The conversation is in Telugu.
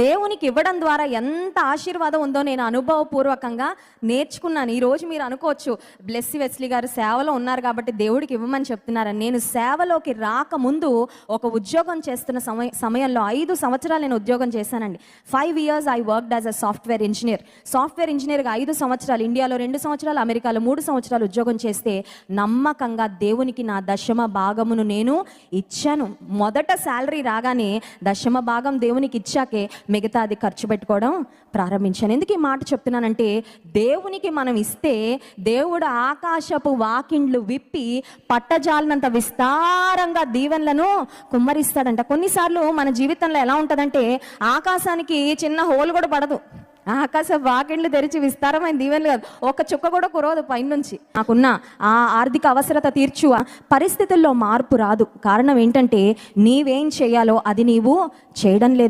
దేవునికి ఇవ్వడం ద్వారా ఎంత ఆశీర్వాదం ఉందో నేను అనుభవపూర్వకంగా నేర్చుకున్నాను. ఈరోజు మీరు అనుకోవచ్చు, బ్లెస్సీ వెస్లీ గారు సేవలో ఉన్నారు కాబట్టి దేవుడికి ఇవ్వమని చెప్తున్నారని. నేను సేవలోకి రాకముందు ఒక ఉద్యోగం చేస్తున్న సమయంలో 5 సంవత్సరాలు నేను ఉద్యోగం చేశానండి. 5 years I worked as a software engineer. Software ఇంజనీర్గా 5 సంవత్సరాలు, ఇండియాలో 2 సంవత్సరాలు, అమెరికాలో 3 సంవత్సరాలు ఉద్యోగం చేస్తే నమ్మకంగా దేవునికి నా దశమ భాగమును నేను ఇచ్చాను. మొదట శాలరీ రాగానే దశమ భాగం దేవునికి ఇచ్చాకే మిగతాది ఖర్చు పెట్టుకోవడం ప్రారంభించాను. ఎందుకు ఈ మాట చెప్తున్నానంటే, దేవునికి మనం ఇస్తే దేవుడు ఆకాశపు వాకిండ్లు విప్పి పట్టజాలనంత విస్తారంగా దీవెనలను కుమ్మరిస్తాడంట. కొన్నిసార్లు మన జీవితంలో ఎలా ఉంటుందంటే, ఆకాశానికి చిన్న హోల్ కూడా పడదు, ఆకాశ వాకిండ్లు తెరిచి విస్తారమైన దీవెనలు కాదు, ఒక చుక్క కూడా కురవదు పైనుంచి. నాకున్న ఆ ఆర్థిక అవసరత తీర్చు పరిస్థితుల్లో మార్పు రాదు. కారణం ఏంటంటే, నీవేం చేయాలో అది నీవు చేయడం లేదు.